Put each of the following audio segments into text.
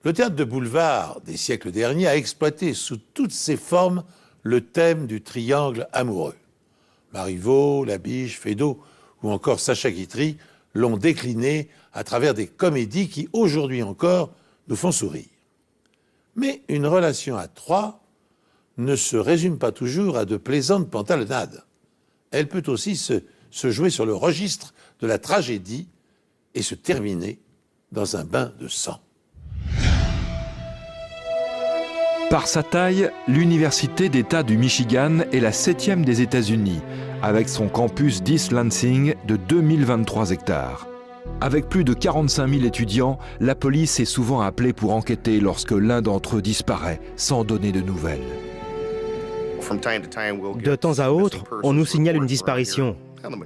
Le théâtre de boulevard des siècles derniers a exploité sous toutes ses formes le thème du triangle amoureux. Marivaux, Labiche, Feydeau ou encore Sacha Guitry l'ont décliné à travers des comédies qui, aujourd'hui encore, nous font sourire. Mais une relation à trois ne se résume pas toujours à de plaisantes pantalonnades. Elle peut aussi se jouer sur le registre de la tragédie et se terminer dans un bain de sang. Par sa taille, l'Université d'État du Michigan est la 7e des États-Unis, avec son campus d'East Lansing de 2023 hectares. Avec plus de 45 000 étudiants, la police est souvent appelée pour enquêter lorsque l'un d'entre eux disparaît sans donner de nouvelles. De temps à autre, on nous signale une disparition.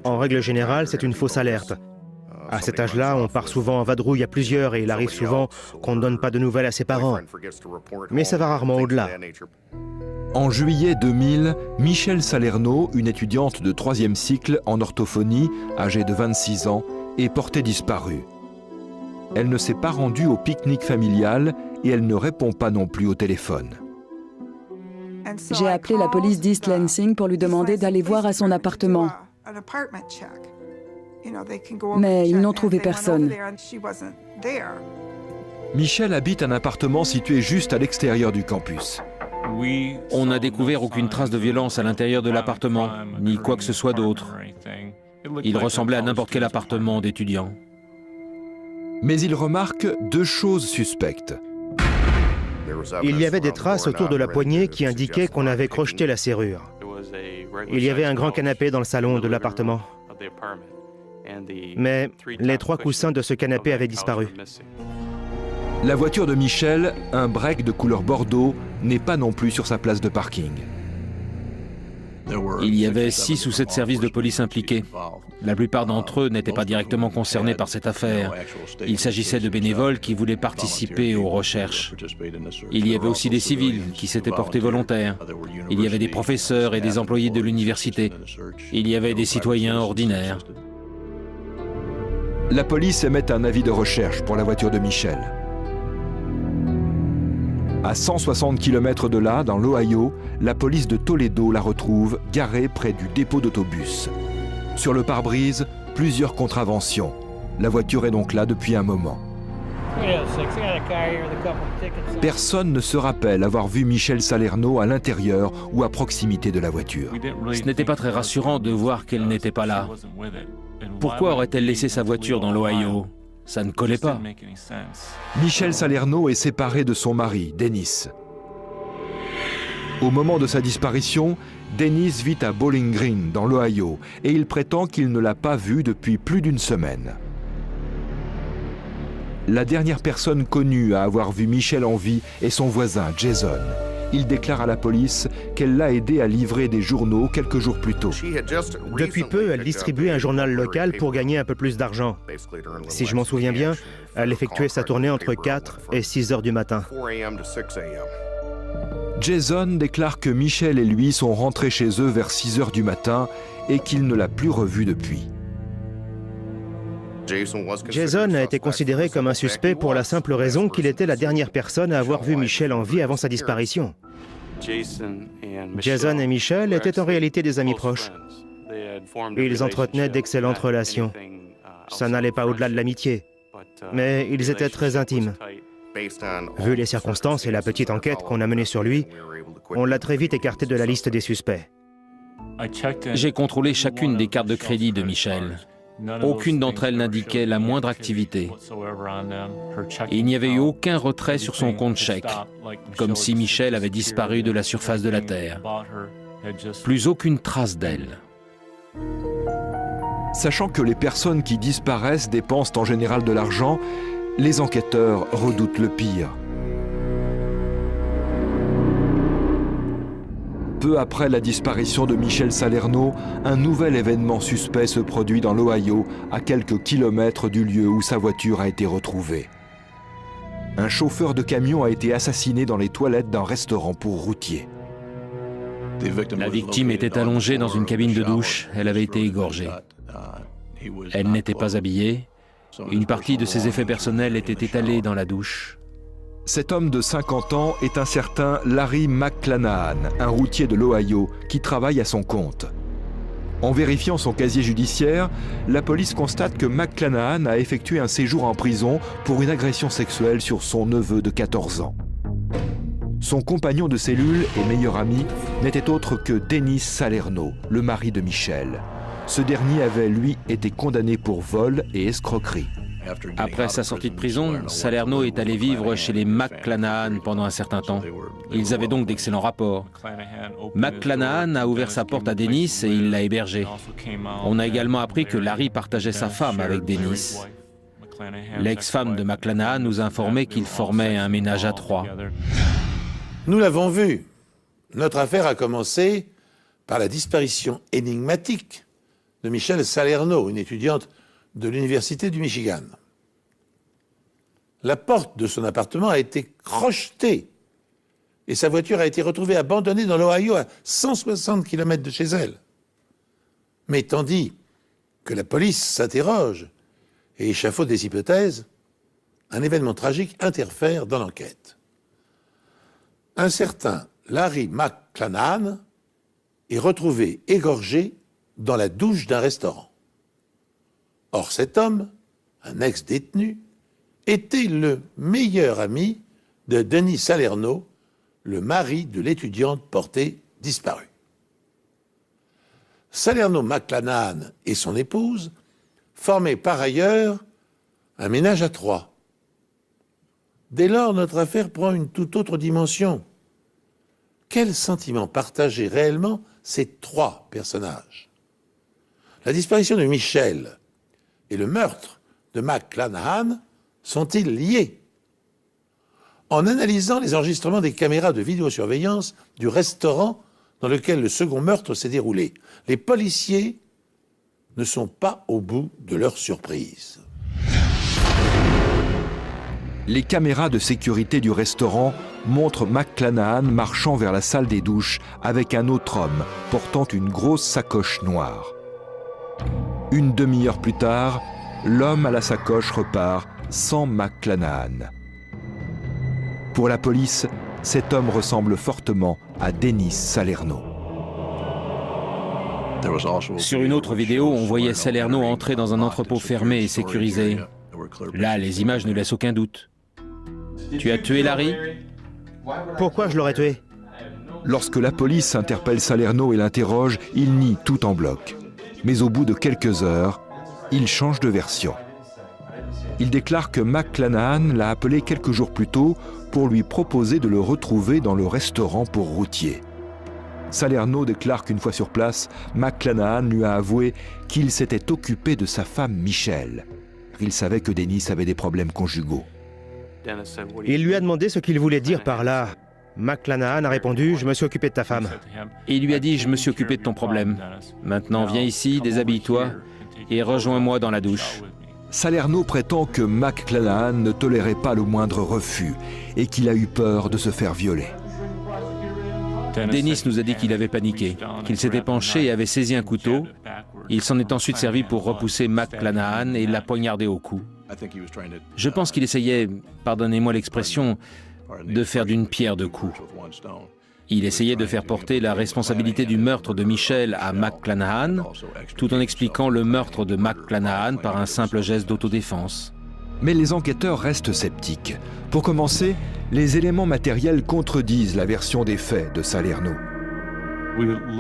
En règle générale, c'est une fausse alerte. À cet âge-là, on part souvent en vadrouille à plusieurs et il arrive souvent qu'on ne donne pas de nouvelles à ses parents. Mais ça va rarement au-delà. En juillet 2000, Michèle Salerno, une étudiante de 3e cycle en orthophonie, âgée de 26 ans, est portée disparue. Elle ne s'est pas rendue au pique-nique familial et elle ne répond pas non plus au téléphone. J'ai appelé la police d'East Lansing pour lui demander d'aller voir à son appartement. Mais ils n'ont trouvé personne. Michèle habite un appartement situé juste à l'extérieur du campus. On n'a découvert aucune trace de violence à l'intérieur de l'appartement, ni quoi que ce soit d'autre. Il ressemblait à n'importe quel appartement d'étudiants. Mais il remarque deux choses suspectes. Il y avait des traces autour de la poignée qui indiquaient qu'on avait crocheté la serrure. Il y avait un grand canapé dans le salon de l'appartement. Mais les 3 coussins de ce canapé avaient disparu. La voiture de Michèle, un break de couleur bordeaux, n'est pas non plus sur sa place de parking. Il y avait 6 ou 7 services de police impliqués. La plupart d'entre eux n'étaient pas directement concernés par cette affaire. Il s'agissait de bénévoles qui voulaient participer aux recherches. Il y avait aussi des civils qui s'étaient portés volontaires. Il y avait des professeurs et des employés de l'université. Il y avait des citoyens ordinaires. La police émet un avis de recherche pour la voiture de Michèle. À 160 km de là, dans l'Ohio, la police de Toledo la retrouve garée près du dépôt d'autobus. Sur le pare-brise, plusieurs contraventions. La voiture est donc là depuis un moment. Personne ne se rappelle avoir vu Michèle Salerno à l'intérieur ou à proximité de la voiture. Ce n'était pas très rassurant de voir qu'elle n'était pas là. Pourquoi aurait-elle laissé sa voiture dans l'Ohio ? Ça ne collait pas. Michèle Salerno est séparée de son mari, Dennis. Au moment de sa disparition, Dennis vit à Bowling Green, dans l'Ohio, et il prétend qu'il ne l'a pas vue depuis plus d'une semaine. La dernière personne connue à avoir vu Michèle en vie est son voisin, Jason. Il déclare à la police qu'elle l'a aidé à livrer des journaux quelques jours plus tôt. Depuis peu, elle distribuait un journal local pour gagner un peu plus d'argent. Si je m'en souviens bien, elle effectuait sa tournée entre 4 et 6 heures du matin. Jason déclare que Michèle et lui sont rentrés chez eux vers 6 heures du matin et qu'il ne l'a plus revue depuis. Jason a été considéré comme un suspect pour la simple raison qu'il était la dernière personne à avoir vu Michèle en vie avant sa disparition. Jason et Michèle étaient en réalité des amis proches. Ils entretenaient d'excellentes relations. Ça n'allait pas au-delà de l'amitié, mais ils étaient très intimes. Vu les circonstances et la petite enquête qu'on a menée sur lui, on l'a très vite écarté de la liste des suspects. J'ai contrôlé chacune des cartes de crédit de Michèle. Aucune d'entre elles n'indiquait la moindre activité. Et il n'y avait eu aucun retrait sur son compte chèque, comme si Michèle avait disparu de la surface de la Terre. Plus aucune trace d'elle. Sachant que les personnes qui disparaissent dépensent en général de l'argent, les enquêteurs redoutent le pire. Peu après la disparition de Michèle Salerno, un nouvel événement suspect se produit dans l'Ohio, à quelques kilomètres du lieu où sa voiture a été retrouvée. Un chauffeur de camion a été assassiné dans les toilettes d'un restaurant pour routiers. La victime était allongée dans une cabine de douche. Elle avait été égorgée. Elle n'était pas habillée. Une partie de ses effets personnels était étalée dans la douche. Cet homme de 50 ans est un certain Larry McClanahan, un routier de l'Ohio qui travaille à son compte. En vérifiant son casier judiciaire, la police constate que McClanahan a effectué un séjour en prison pour une agression sexuelle sur son neveu de 14 ans. Son compagnon de cellule et meilleur ami n'était autre que Dennis Salerno, le mari de Michelle. Ce dernier avait, lui, été condamné pour vol et escroquerie. Après sa sortie de prison, Salerno est allé vivre chez les McClanahan pendant un certain temps. Ils avaient donc d'excellents rapports. McClanahan a ouvert sa porte à Dennis et il l'a hébergé. On a également appris que Larry partageait sa femme avec Dennis. L'ex-femme de McClanahan nous a informé qu'ils formaient un ménage à trois. Nous l'avons vu. Notre affaire a commencé par la disparition énigmatique de Michelle Salerno, une étudiante de l'Université du Michigan. La porte de son appartement a été crochetée et sa voiture a été retrouvée abandonnée dans l'Ohio à 160 km de chez elle. Mais tandis que la police s'interroge et échafaude des hypothèses, un événement tragique interfère dans l'enquête. Un certain Larry McClanahan est retrouvé égorgé dans la douche d'un restaurant. Or, cet homme, un ex-détenu, était le meilleur ami de Dennis Salerno, le mari de l'étudiante portée disparue. Salerno McClanahan et son épouse formaient par ailleurs un ménage à trois. Dès lors, notre affaire prend une toute autre dimension. Quels sentiments partageaient réellement ces trois personnages? La disparition de Michelle et le meurtre de McClanahan sont-ils liés? En analysant les enregistrements des caméras de vidéosurveillance du restaurant dans lequel le second meurtre s'est déroulé, les policiers ne sont pas au bout de leur surprise. Les caméras de sécurité du restaurant montrent McClanahan marchant vers la salle des douches avec un autre homme portant une grosse sacoche noire. Une demi-heure plus tard, l'homme à la sacoche repart sans McClanahan. Pour la police, cet homme ressemble fortement à Dennis Salerno. Sur une autre vidéo, on voyait Salerno entrer dans un entrepôt fermé et sécurisé. Là, les images ne laissent aucun doute. Tu as tué Larry? Pourquoi je l'aurais tué? Lorsque la police interpelle Salerno et l'interroge, il nie tout en bloc. Mais au bout de quelques heures, il change de version. Il déclare que McClanahan l'a appelé quelques jours plus tôt pour lui proposer de le retrouver dans le restaurant pour routiers. Salerno déclare qu'une fois sur place, McClanahan lui a avoué qu'il s'était occupé de sa femme Michelle. Il savait que Dennis avait des problèmes conjugaux. Il lui a demandé ce qu'il voulait dire par là. McClanahan a répondu « Je me suis occupé de ta femme ». Et il lui a dit « Je me suis occupé de ton problème. Maintenant, viens ici, déshabille-toi et rejoins-moi dans la douche. » Salerno prétend que McClanahan ne tolérait pas le moindre refus et qu'il a eu peur de se faire violer. Dennis nous a dit qu'il avait paniqué, qu'il s'était penché et avait saisi un couteau. Il s'en est ensuite servi pour repousser McClanahan et l'a poignardé au cou. Je pense qu'il essayait, pardonnez-moi l'expression, de faire d'une pierre deux coups. Il essayait de faire porter la responsabilité du meurtre de Michelle à McClanahan, tout en expliquant le meurtre de McClanahan par un simple geste d'autodéfense. Mais les enquêteurs restent sceptiques. Pour commencer, les éléments matériels contredisent la version des faits de Salerno.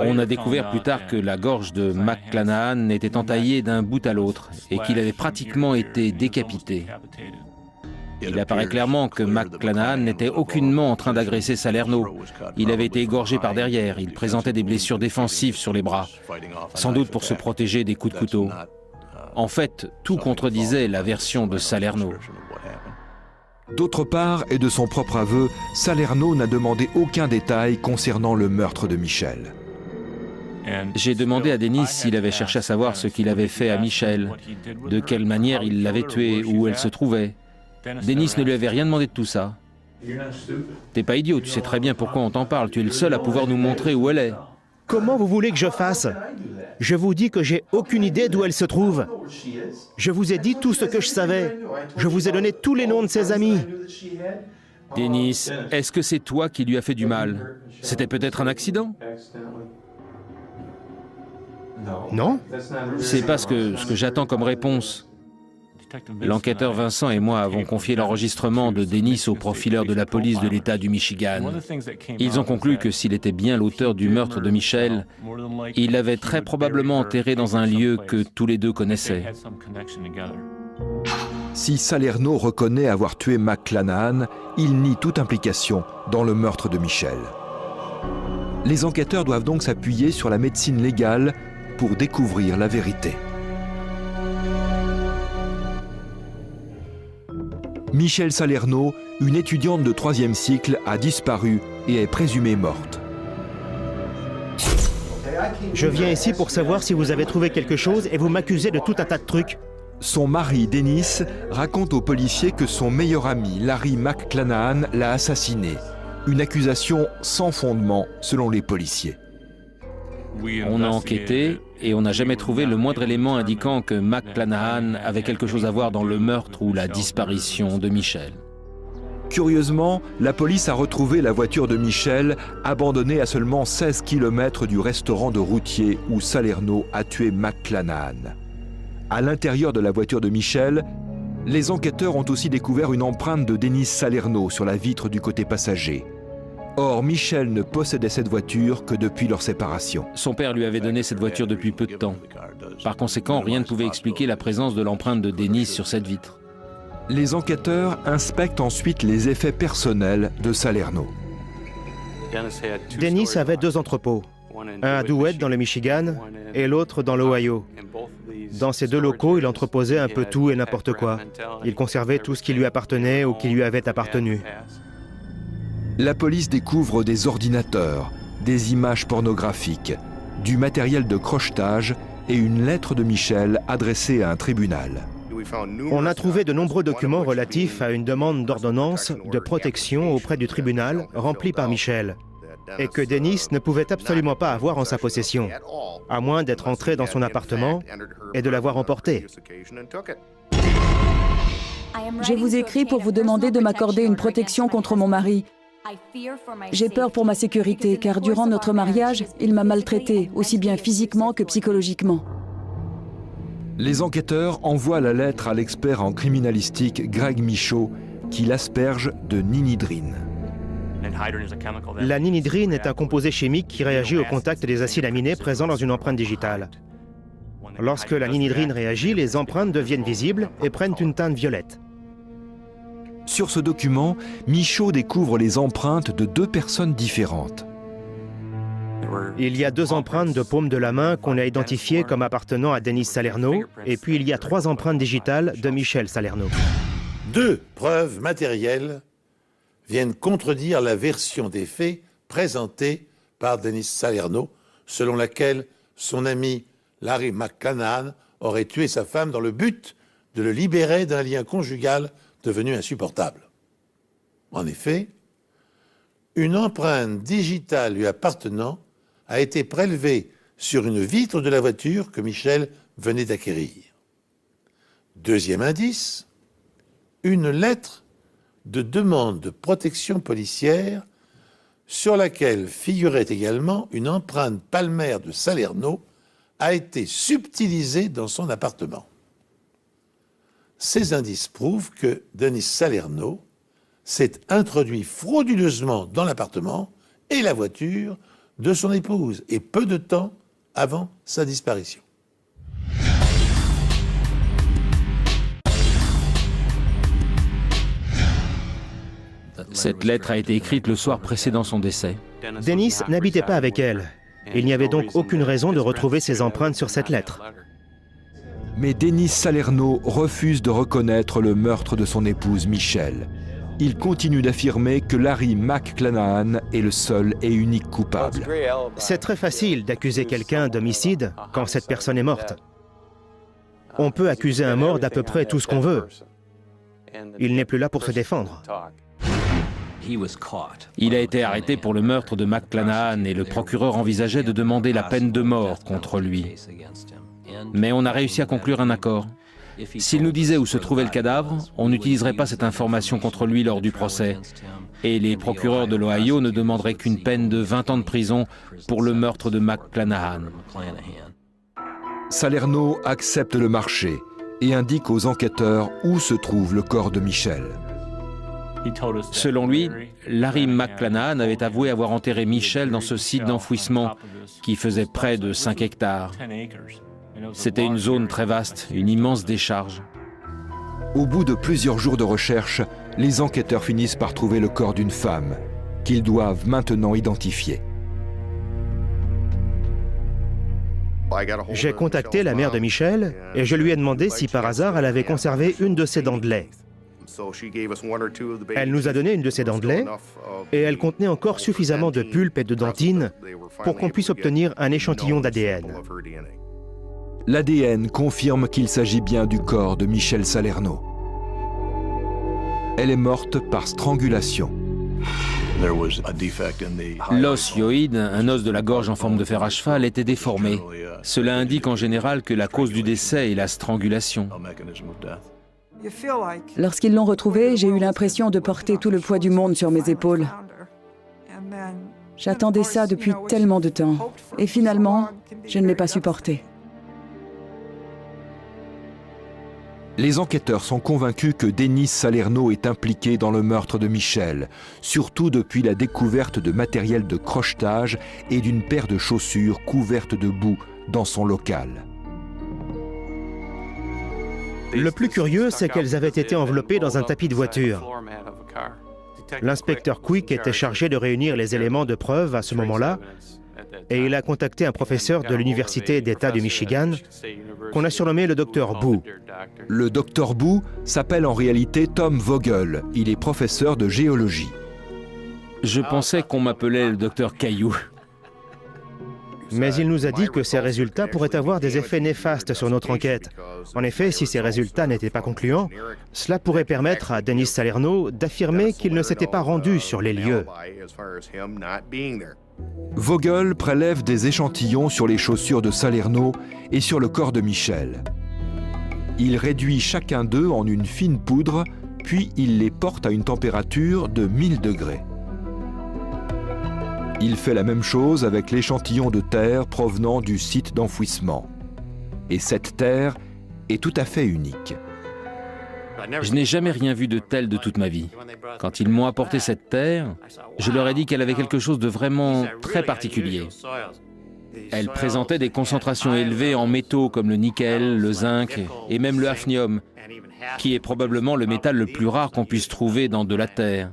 On a découvert plus tard que la gorge de McClanahan était entaillée d'un bout à l'autre et qu'il avait pratiquement été décapité. Il apparaît clairement que McClanahan n'était aucunement en train d'agresser Salerno. Il avait été égorgé par derrière, il présentait des blessures défensives sur les bras, sans doute pour se protéger des coups de couteau. En fait, tout contredisait la version de Salerno. D'autre part, et de son propre aveu, Salerno n'a demandé aucun détail concernant le meurtre de Michelle. J'ai demandé à Dennis s'il avait cherché à savoir ce qu'il avait fait à Michelle, de quelle manière il l'avait tuée, où elle se trouvait. Dennis ne lui avait rien demandé de tout ça. T'es pas idiot, tu sais très bien pourquoi on t'en parle. Tu es le seul à pouvoir nous montrer où elle est. Comment vous voulez que je fasse? Je vous dis que j'ai aucune idée d'où elle se trouve. Je vous ai dit tout ce que je savais. Je vous ai donné tous les noms de ses amis. Dennis, est-ce que c'est toi qui lui as fait du mal? C'était peut-être un accident? Non? C'est pas ce que j'attends comme réponse. L'enquêteur Vincent et moi avons confié l'enregistrement de Dennis au profileur de la police de l'État du Michigan. Ils ont conclu que s'il était bien l'auteur du meurtre de Michelle, il l'avait très probablement enterré dans un lieu que tous les deux connaissaient. Si Salerno reconnaît avoir tué McClanahan, il nie toute implication dans le meurtre de Michelle. Les enquêteurs doivent donc s'appuyer sur la médecine légale pour découvrir la vérité. Michelle Salerno, une étudiante de 3e cycle, a disparu et est présumée morte. Je viens ici pour savoir si vous avez trouvé quelque chose et vous m'accusez de tout un tas de trucs. Son mari, Dennis, raconte aux policiers que son meilleur ami, Larry McClanahan, l'a assassiné. Une accusation sans fondement, selon les policiers. On a enquêté et on n'a jamais trouvé le moindre élément indiquant que McClanahan avait quelque chose à voir dans le meurtre ou la disparition de Michelle. Curieusement, la police a retrouvé la voiture de Michelle abandonnée à seulement 16 km du restaurant de routier où Salerno a tué McClanahan. À l'intérieur de la voiture de Michelle, les enquêteurs ont aussi découvert une empreinte de Dennis Salerno sur la vitre du côté passager. Or, Michelle ne possédait cette voiture que depuis leur séparation. Son père lui avait donné cette voiture depuis peu de temps. Par conséquent, rien ne pouvait expliquer la présence de l'empreinte de Dennis sur cette vitre. Les enquêteurs inspectent ensuite les effets personnels de Salerno. Dennis avait 2 entrepôts, un à DeWitt dans le Michigan et l'autre dans l'Ohio. Dans ces 2 locaux, il entreposait un peu tout et n'importe quoi. Il conservait tout ce qui lui appartenait ou qui lui avait appartenu. La police découvre des ordinateurs, des images pornographiques, du matériel de crochetage et une lettre de Michelle adressée à un tribunal. On a trouvé de nombreux documents relatifs à une demande d'ordonnance de protection auprès du tribunal remplie par Michelle, et que Dennis ne pouvait absolument pas avoir en sa possession, à moins d'être entré dans son appartement et de l'avoir emporté. Je vous écris pour vous demander de m'accorder une protection contre mon mari. J'ai peur pour ma sécurité, car durant notre mariage, il m'a maltraitée, aussi bien physiquement que psychologiquement. Les enquêteurs envoient la lettre à l'expert en criminalistique Greg Michaud, qui l'asperge de ninhydrine. La ninhydrine est un composé chimique qui réagit au contact des acides aminés présents dans une empreinte digitale. Lorsque la ninhydrine réagit, les empreintes deviennent visibles et prennent une teinte violette. Sur ce document, Michaud découvre les empreintes de 2 personnes différentes. Il y a 2 empreintes de paume de la main qu'on a identifiées comme appartenant à Dennis Salerno, et puis il y a 3 empreintes digitales de Michelle Salerno. 2 preuves matérielles viennent contredire la version des faits présentée par Dennis Salerno, selon laquelle son ami Larry McClanahan aurait tué sa femme dans le but de le libérer d'un lien conjugal devenu insupportable. En effet, une empreinte digitale lui appartenant a été prélevée sur une vitre de la voiture que Michelle venait d'acquérir. Deuxième indice, une lettre de demande de protection policière sur laquelle figurait également une empreinte palmaire de Salerno a été subtilisée dans son appartement. Ces indices prouvent que Dennis Salerno s'est introduit frauduleusement dans l'appartement et la voiture de son épouse, et peu de temps avant sa disparition. Cette lettre a été écrite le soir précédant son décès. Dennis n'habitait pas avec elle. Il n'y avait donc aucune raison de retrouver ses empreintes sur cette lettre. Mais Dennis Salerno refuse de reconnaître le meurtre de son épouse Michelle. Il continue d'affirmer que Larry McClanahan est le seul et unique coupable. C'est très facile d'accuser quelqu'un d'homicide quand cette personne est morte. On peut accuser un mort d'à peu près tout ce qu'on veut. Il n'est plus là pour se défendre. Il a été arrêté pour le meurtre de McClanahan et le procureur envisageait de demander la peine de mort contre lui. Mais on a réussi à conclure un accord. S'il nous disait où se trouvait le cadavre, on n'utiliserait pas cette information contre lui lors du procès. Et les procureurs de l'Ohio ne demanderaient qu'une peine de 20 ans de prison pour le meurtre de McClanahan. Salerno accepte le marché et indique aux enquêteurs où se trouve le corps de Michel. Selon lui, Larry McClanahan avait avoué avoir enterré Michel dans ce site d'enfouissement qui faisait près de 5 hectares. C'était une zone très vaste, une immense décharge. Au bout de plusieurs jours de recherche, les enquêteurs finissent par trouver le corps d'une femme qu'ils doivent maintenant identifier. J'ai contacté la mère de Michel et je lui ai demandé si par hasard elle avait conservé une de ses dents de lait. Elle nous a donné une de ses dents de lait et elle contenait encore suffisamment de pulpe et de dentine pour qu'on puisse obtenir un échantillon d'ADN. L'ADN confirme qu'il s'agit bien du corps de Michel Salerno. Elle est morte par strangulation. L'os hyoïde, un os de la gorge en forme de fer à cheval, était déformé. Cela indique en général que la cause du décès est la strangulation. Lorsqu'ils l'ont retrouvé, j'ai eu l'impression de porter tout le poids du monde sur mes épaules. J'attendais ça depuis tellement de temps. Et finalement, je ne l'ai pas supporté. Les enquêteurs sont convaincus que Denis Salerno est impliqué dans le meurtre de Michel, surtout depuis la découverte de matériel de crochetage et d'une paire de chaussures couvertes de boue dans son local. Le plus curieux, c'est qu'elles avaient été enveloppées dans un tapis de voiture. L'inspecteur Quick était chargé de réunir les éléments de preuve à ce moment-là, et il a contacté un professeur de l'Université d'État du Michigan, qu'on a surnommé le docteur Boo. Le docteur Boo s'appelle en réalité Tom Vogel. Il est professeur de géologie. Je pensais qu'on m'appelait le docteur Caillou. Mais il nous a dit que ces résultats pourraient avoir des effets néfastes sur notre enquête. En effet, si ces résultats n'étaient pas concluants, cela pourrait permettre à Denis Salerno d'affirmer qu'il ne s'était pas rendu sur les lieux. Vogel prélève des échantillons sur les chaussures de Salerno et sur le corps de Michel. Il réduit chacun d'eux en une fine poudre, puis il les porte à une température de 1000 degrés. Il fait la même chose avec l'échantillon de terre provenant du site d'enfouissement. Et cette terre est tout à fait unique. Je n'ai jamais rien vu de tel de toute ma vie. Quand ils m'ont apporté cette terre, je leur ai dit qu'elle avait quelque chose de vraiment très particulier. Elle présentait des concentrations élevées en métaux comme le nickel, le zinc et même le hafnium, qui est probablement le métal le plus rare qu'on puisse trouver dans de la terre.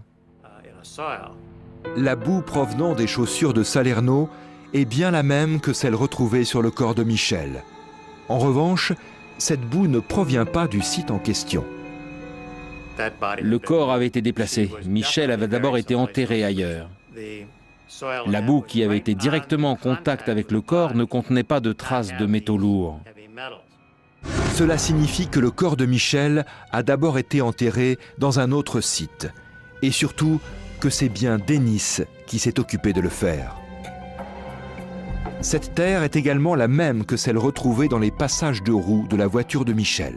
La boue provenant des chaussures de Salerno est bien la même que celle retrouvée sur le corps de Michel. En revanche, cette boue ne provient pas du site en question. Le corps avait été déplacé. Michel avait d'abord été enterré ailleurs. La boue qui avait été directement en contact avec le corps ne contenait pas de traces de métaux lourds. Cela signifie que le corps de Michel a d'abord été enterré dans un autre site. Et surtout, que c'est bien Denis qui s'est occupé de le faire. Cette terre est également la même que celle retrouvée dans les passages de roues de la voiture de Michel.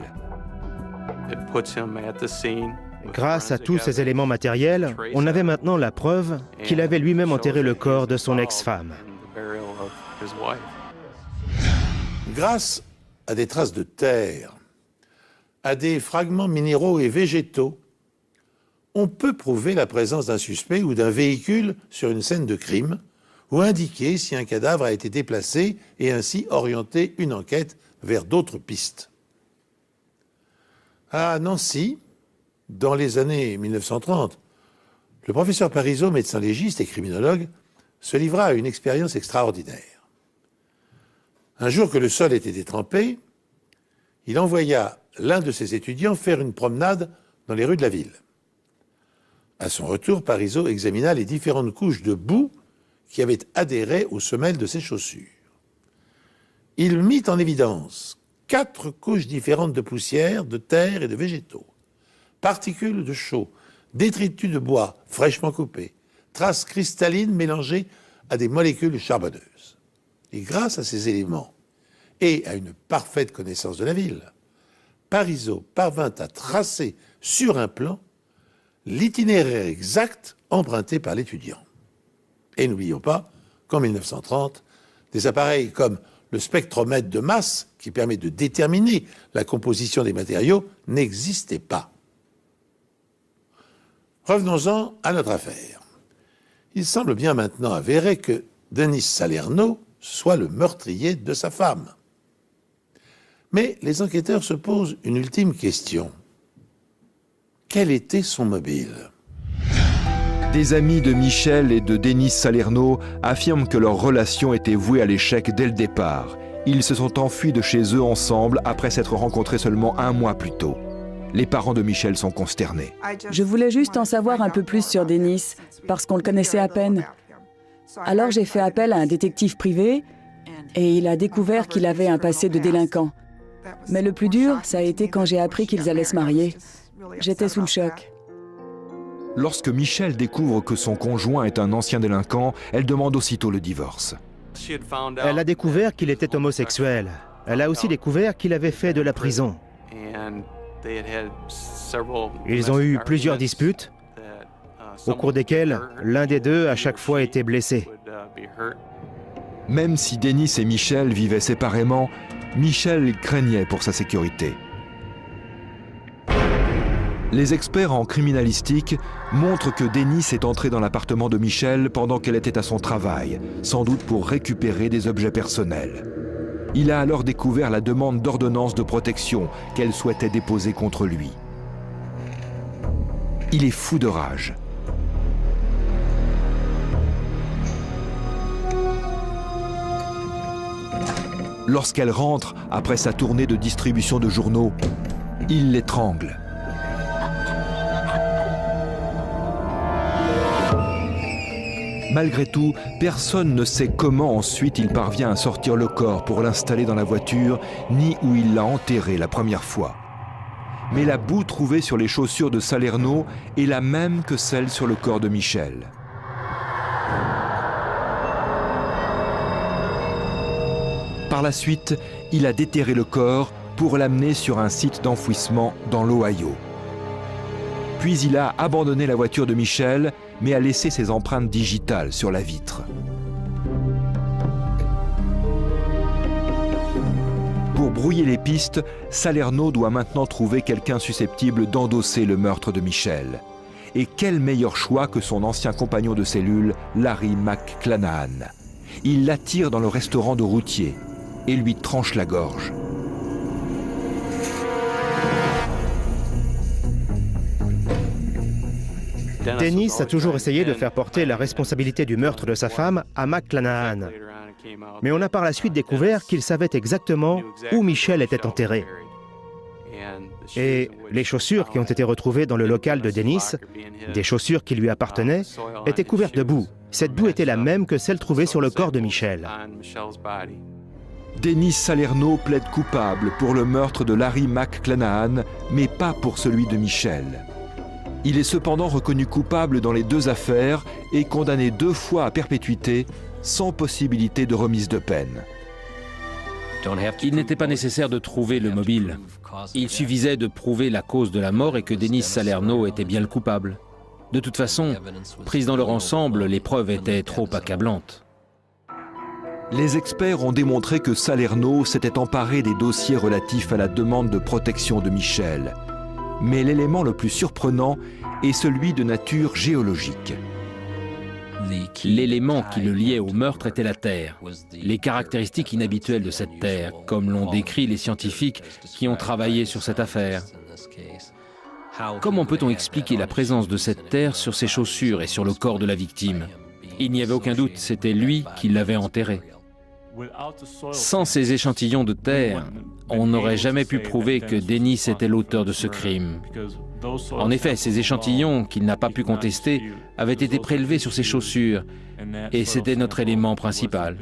Grâce à tous ces éléments matériels, on avait maintenant la preuve qu'il avait lui-même enterré le corps de son ex-femme. Grâce à des traces de terre, à des fragments minéraux et végétaux, on peut prouver la présence d'un suspect ou d'un véhicule sur une scène de crime ou indiquer si un cadavre a été déplacé et ainsi orienter une enquête vers d'autres pistes. À Nancy, dans les années 1930, le professeur Parizeau, médecin légiste et criminologue, se livra à une expérience extraordinaire. Un jour que le sol était détrempé, il envoya l'un de ses étudiants faire une promenade dans les rues de la ville. À son retour, Parizeau examina les différentes couches de boue qui avaient adhéré aux semelles de ses chaussures. Il mit en évidence 4 couches différentes de poussière, de terre et de végétaux, particules de chaux, détritus de bois fraîchement coupés, traces cristallines mélangées à des molécules charbonneuses. Et grâce à ces éléments et à une parfaite connaissance de la ville, Parisot parvint à tracer sur un plan l'itinéraire exact emprunté par l'étudiant. Et n'oublions pas qu'en 1930, des appareils comme le spectromètre de masse, qui permet de déterminer la composition des matériaux, n'existaient pas. Revenons-en à notre affaire. Il semble bien maintenant avéré que Denis Salerno soit le meurtrier de sa femme. Mais les enquêteurs se posent une ultime question. Quel était son mobile ? Des amis de Michel et de Denis Salerno affirment que leur relation était vouée à l'échec dès le départ. Ils se sont enfuis de chez eux ensemble après s'être rencontrés seulement un mois plus tôt. Les parents de Michel sont consternés. Je voulais juste en savoir un peu plus sur Denis, parce qu'on le connaissait à peine. Alors j'ai fait appel à un détective privé et il a découvert qu'il avait un passé de délinquant. Mais le plus dur, ça a été quand j'ai appris qu'ils allaient se marier. J'étais sous le choc. Lorsque Michel découvre que son conjoint est un ancien délinquant, elle demande aussitôt le divorce. Elle a découvert qu'il était homosexuel. Elle a aussi découvert qu'il avait fait de la prison. Ils ont eu plusieurs disputes, au cours desquelles l'un des deux à chaque fois était blessé. Même si Denis et Michel vivaient séparément, Michel craignait pour sa sécurité. Les experts en criminalistique montrent que Denis est entré dans l'appartement de Michel pendant qu'elle était à son travail, sans doute pour récupérer des objets personnels. Il a alors découvert la demande d'ordonnance de protection qu'elle souhaitait déposer contre lui. Il est fou de rage. Lorsqu'elle rentre après sa tournée de distribution de journaux, il l'étrangle. Malgré tout, personne ne sait comment ensuite il parvient à sortir le corps pour l'installer dans la voiture, ni où il l'a enterré la première fois. Mais la boue trouvée sur les chaussures de Salerno est la même que celle sur le corps de Michel. Par la suite, il a déterré le corps pour l'amener sur un site d'enfouissement dans l'Ohio. Puis il a abandonné la voiture de Michel, mais a laissé ses empreintes digitales sur la vitre. Pour brouiller les pistes, Salerno doit maintenant trouver quelqu'un susceptible d'endosser le meurtre de Michel. Et quel meilleur choix que son ancien compagnon de cellule, Larry McClanahan. Il l'attire dans le restaurant de routier et lui tranche la gorge. Denis a toujours essayé de faire porter la responsabilité du meurtre de sa femme à McClanahan. Mais on a par la suite découvert qu'il savait exactement où Michel était enterré. Et les chaussures qui ont été retrouvées dans le local de Denis, des chaussures qui lui appartenaient, étaient couvertes de boue. Cette boue était la même que celle trouvée sur le corps de Michel. Denis Salerno plaide coupable pour le meurtre de Larry McClanahan, mais pas pour celui de Michel. Il est cependant reconnu coupable dans les deux affaires et condamné 2 fois à perpétuité, sans possibilité de remise de peine. Il n'était pas nécessaire de trouver le mobile. Il suffisait de prouver la cause de la mort et que Denis Salerno était bien le coupable. De toute façon, prises dans leur ensemble, les preuves étaient trop accablantes. Les experts ont démontré que Salerno s'était emparé des dossiers relatifs à la demande de protection de Michel. Mais l'élément le plus surprenant est celui de nature géologique. L'élément qui le liait au meurtre était la terre. Les caractéristiques inhabituelles de cette terre, comme l'ont décrit les scientifiques qui ont travaillé sur cette affaire. Comment peut-on expliquer la présence de cette terre sur ses chaussures et sur le corps de la victime? Il n'y avait aucun doute, c'était lui qui l'avait enterré. Sans ces échantillons de terre, on n'aurait jamais pu prouver que Denis était l'auteur de ce crime. En effet, ces échantillons, qu'il n'a pas pu contester, avaient été prélevés sur ses chaussures, et c'était notre élément principal.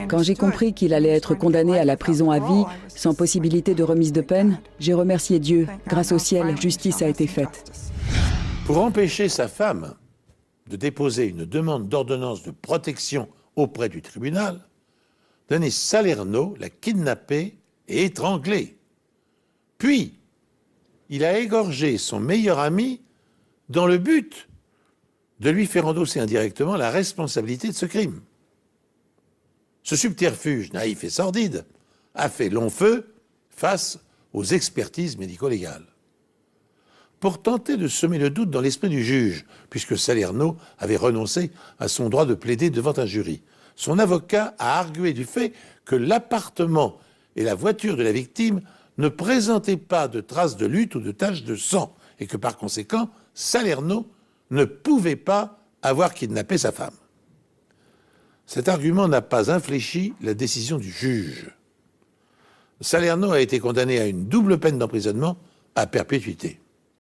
Quand j'ai compris qu'il allait être condamné à la prison à vie, sans possibilité de remise de peine, j'ai remercié Dieu. Grâce au ciel, justice a été faite. Pour empêcher sa femme de déposer une demande d'ordonnance de protection auprès du tribunal, Denis Salerno l'a kidnappée et étranglé. Puis, il a égorgé son meilleur ami dans le but de lui faire endosser indirectement la responsabilité de ce crime. Ce subterfuge naïf et sordide a fait long feu face aux expertises médico-légales. Pour tenter de semer le doute dans l'esprit du juge, puisque Salerno avait renoncé à son droit de plaider devant un jury, son avocat a argué du fait que l'appartement et la voiture de la victime ne présentaient pas de traces de lutte ou de taches de sang, et que par conséquent, Salerno ne pouvait pas avoir kidnappé sa femme. Cet argument n'a pas infléchi la décision du juge. Salerno a été condamné à une double peine d'emprisonnement à perpétuité.